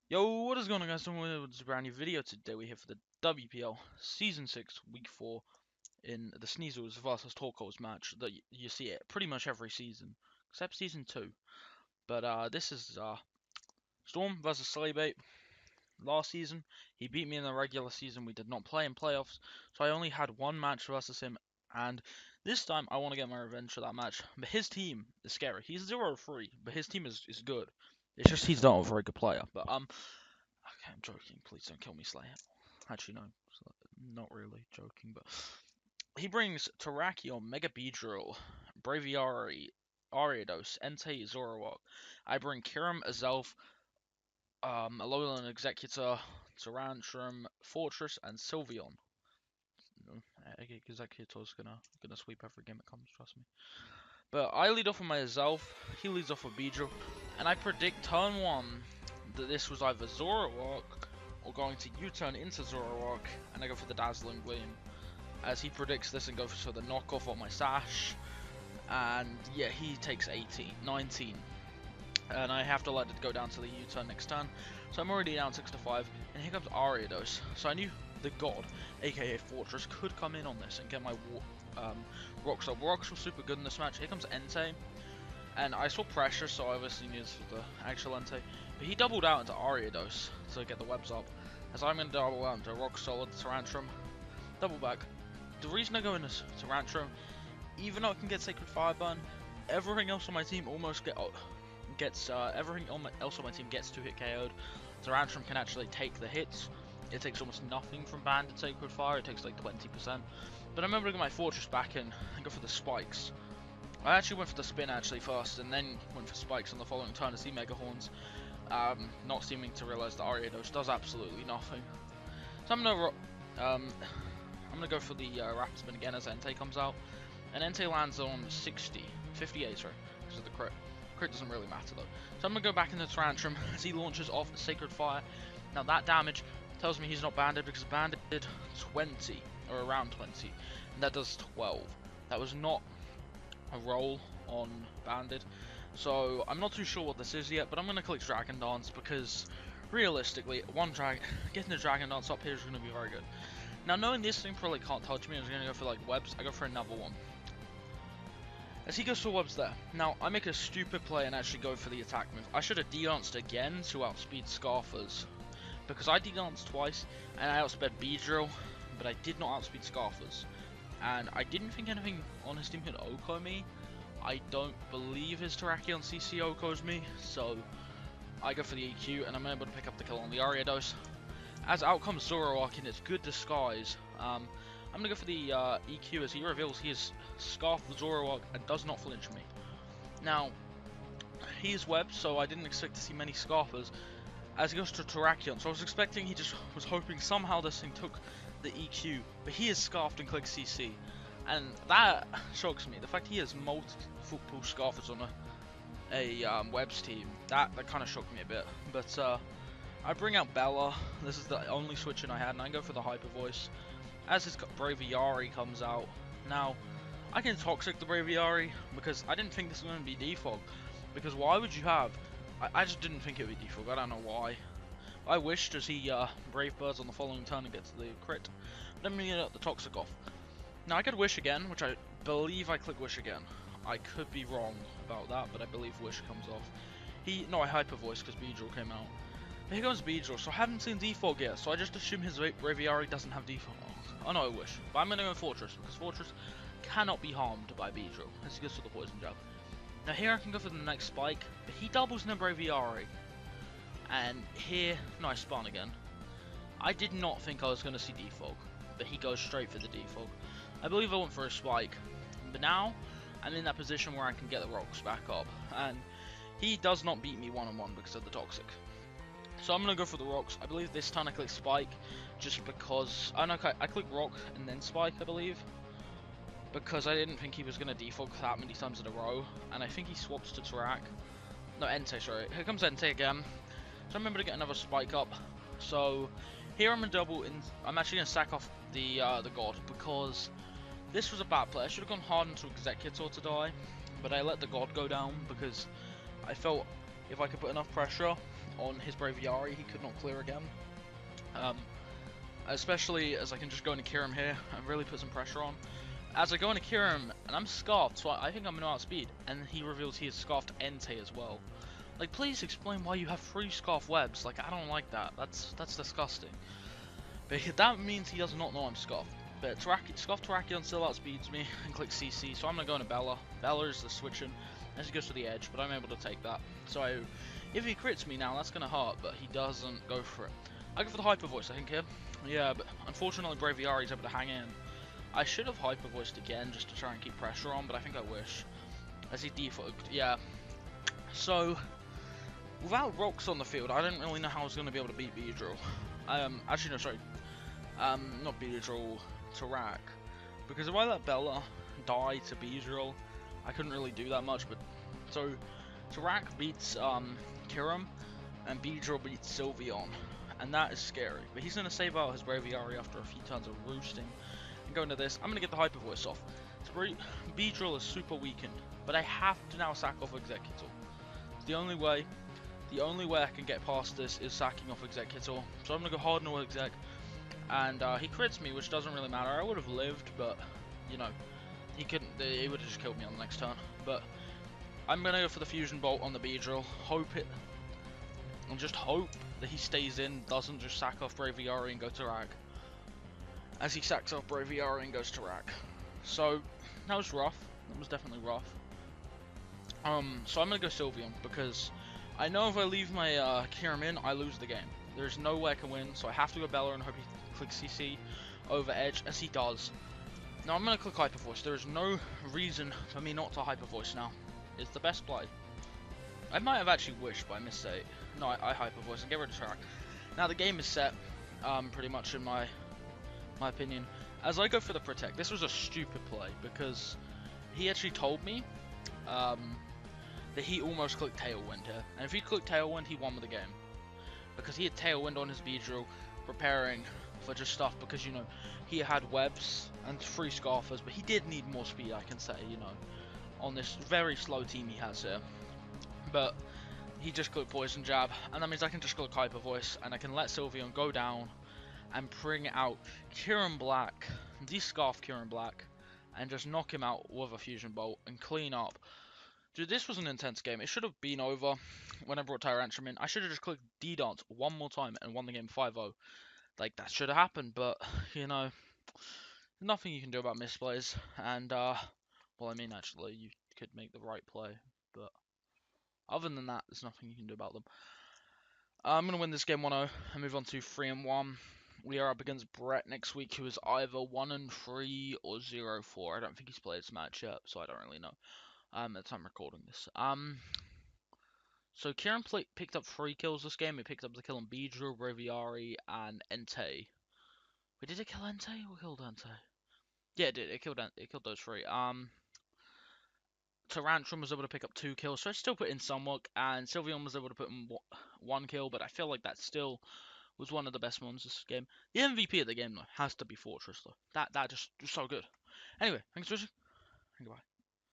Yo, what is going on, guys? It's a brand new video today. We're here for the WPL Season 6, Week 4 in the Sneasels versus Torkoals match that you see it pretty much every season, except Season 2. But this is Storm versus Slaybait. Last season, he beat me in the regular season. We did not play in playoffs, so I only had one match versus him, and this time I want to get my revenge for that match. But his team is scary. He's 0-3, but his team is good. It's just he's not a very good player. But okay, I'm joking. Please don't kill me, Slayer. Actually, no, not really joking. But he brings Terrakion, Mega Beedrill, Braviary, Ariados, Entei, Zoroark. I bring Kiram, Azelf, Alolan Executor, Tyrantrum, Fortress, and Sylveon. Executor's gonna sweep every game it comes, trust me. But I lead off with my Azelf, he leads off with Beedrill, and I predict turn 1 that this was either Zoroark or going to U-turn into Zoroark, and I go for the Dazzling Gleam, as he predicts this and goes for the knockoff on my Sash, and yeah, he takes 19, and I have to let it go down to the U-turn next turn, so I'm already down 6-5, and here comes Ariados, so I knew the God, aka Fortress, could come in on this and get my Rocks up. Rocks were super good in this match. Here comes Entei, and I saw pressure, so I obviously knew this was the actual Entei. But he doubled out into Ariados to get the webs up, as I'm going to double out into Rock Solid Tyrantrum, double back. The reason I go into Tyrantrum, even though it can get Sacred Fire Burn, everything else on my team almost gets 2-hit KO'd. Tyrantrum can actually take the hits. It takes almost nothing from Banded Sacred Fire. It takes like 20%. But I remember to get my Fortress back in and go for the spikes. I actually went for the spin first, and then went for spikes on the following turn to see Mega Horns. Not seeming to realize that Ariados does absolutely nothing. So I'm gonna go for the Rapid Spin again as Entei comes out, and Entei lands on 58, sorry, because of the crit. Crit doesn't really matter though. So I'm gonna go back into Tyrantrum as he launches off Sacred Fire. Now that damage tells me he's not banded, because banded did 20 or around 20, and that does 12. That was not a roll on banded, so I'm not too sure what this is yet, but I'm gonna click Dragon Dance because realistically, getting the Dragon Dance up here is gonna be very good. Now, knowing this thing probably can't touch me, I'm gonna go for like webs. I go for another one. As he goes for webs there. Now, I make a stupid play and actually go for the attack move. I should have de-danced again to outspeed Scarfers, because I de-danced twice and I outsped Beedrill, but I did not outspeed Scarfers. And I didn't think anything on his team could Oko me. I don't believe his Terrakion CC Okos me, so I go for the EQ and I'm able to pick up the kill on the Ariados. As out comes Zoroark in its good disguise. I'm gonna go for the EQ as he reveals he is Scarf Zoroark and does not flinch me. Now, he is webbed, so I didn't expect to see many Scarfers as he goes to Terrakion. So I was expecting, he just was hoping somehow this thing took the EQ, but he is Scarfed and clicks CC. And that shocks me. The fact he has multiple Scarfers on a Webs team, that kind of shocked me a bit. But I bring out Bella. This is the only switch-in I had, and I go for the Hyper Voice. As his Braviary comes out, now I can Toxic the Braviary because I didn't think this was going to be defog. Because why would you have? I just didn't think it would be defog. I don't know why. I wished as he Brave Birds on the following turn and gets the crit. But then we get the Toxic off. Now I could Wish again, which I believe I click Wish again. I could be wrong about that, but I believe Wish comes off. No, I Hyper Voice because Beedrill came out. Here goes Beedrill, so I haven't seen defog yet, so I just assume his Braviary doesn't have defog. Oh no, I wish. But I'm going to go Fortress, because Fortress cannot be harmed by Beedrill, as he goes for the Poison Jab. Now here I can go for the next spike, but he doubles in a Braviary. And here, no, I spawn again. I did not think I was going to see defog, but he goes straight for the defog. I believe I went for a spike, but now I'm in that position where I can get the rocks back up, and he does not beat me one-on-one because of the Toxic. So I'm going to go for the rocks. I believe this time I click spike, just because, I click rock and then spike, I believe. Because I didn't think he was going to defog that many times in a row, and I think he swaps to Tarak. No, Entei, sorry. Here comes Entei again. So I remember to get another spike up. So here I'm actually gonna sack off the God, because this was a bad play. I should have gone hard into Executor to die, but I let the God go down because I felt if I could put enough pressure on his Braviary he could not clear again. Um, Especially as I can just go into Kirim here and really put some pressure on. As I go into Kirim, and I'm scarfed, so I think I'm going to outspeed, and he reveals he is scarfed Entei as well. Like, please explain why you have 3 scarf webs. Like, I don't like that. That's disgusting. But that means he does not know I'm scarfed. But Scarf Terrakion still outspeeds me and clicks CC, so I'm going to go into Bella. Bella is the switching as he goes to the edge, but I'm able to take that. So if he crits me now, that's going to hurt, but he doesn't go for it. I go for the Hyper Voice, I think, here. Yeah, but unfortunately Braviary is able to hang in. I should have Hyper Voiced again just to try and keep pressure on, but I think I wish. As he defaulted, yeah. So, without rocks on the field, I didn't really know how I was going to be able to beat Beedrill. Actually, no, sorry. Not Beedrill, Tarak. Because if I let Bella die to Beedrill, I couldn't really do that much, but... So, Tarak beats, Kirim, and Beedrill beats Sylveon. And that is scary. But he's going to save out his Braviary after a few turns of roosting. And go into this, I'm going to get the Hyper Voice off. So Beedrill is super weakened, but I have to now sack off Executor. The only way I can get past this is sacking off Executor. So I'm going to go hard no Exec. And he crits me, which doesn't really matter. I would have lived, but, you know, he couldn't. He would have just killed me on the next turn. But I'm going to go for the Fusion Bolt on the Beedrill. And just hope that he stays in, doesn't just sack off Braviary and go to Rag. As he sacks off Braviary and goes to Rag. So, that was rough. That was definitely rough. So I'm going to go Sylveon, because I know if I leave my Kirim in, I lose the game. There's no way I can win, so I have to go Bella and hope he clicks CC over Edge, as he does. Now I'm going to click Hyper Voice. There is no reason for me not to Hyper Voice now. It's the best play. I might have actually wished by mistake. No, I Hyper Voice and get rid of Track. Now the game is set, pretty much in my opinion. As I go for the Protect, this was a stupid play because he actually told me that he almost clicked Tailwind here. And if he clicked Tailwind, he won with the game. Because he had Tailwind on his Beedrill, preparing for just stuff because, you know, he had webs and 3 Scarfers, but he did need more speed, I can say, you know, on this very slow team he has here. But he just clicked Poison Jab, and that means I can just click Hyper Voice, and I can let Sylveon go down and bring out Kirim Black, de-scarf Kirim Black, and just knock him out with a Fusion Bolt and clean up. Dude, this was an intense game. It should have been over when I brought Tyrantrum in. I should have just clicked D-Dance one more time and won the game 5-0. Like, that should have happened, but, you know, nothing you can do about misplays. And, well, I mean, actually, you could make the right play, but other than that, there's nothing you can do about them. I'm going to win this game 1-0 and move on to 3-1. We are up against Brett next week, who is either 1-3 or 0-4. I don't think he's played this match yet, so I don't really know. At the time recording this. So Kieran picked up 3 kills this game. He picked up the kill on Beedrill, Braviary, and Entei. Wait, did it kill Entei or killed Entei? Yeah, it did. It killed those 3. Tyrantrum was able to pick up 2 kills, so I still put in some work, and Sylveon was able to put in 1 kill, but I feel like that still was one of the best ones this game. The MVP of the game, though, has to be Fortress, though. That just was so good. Anyway, thanks for watching, and goodbye.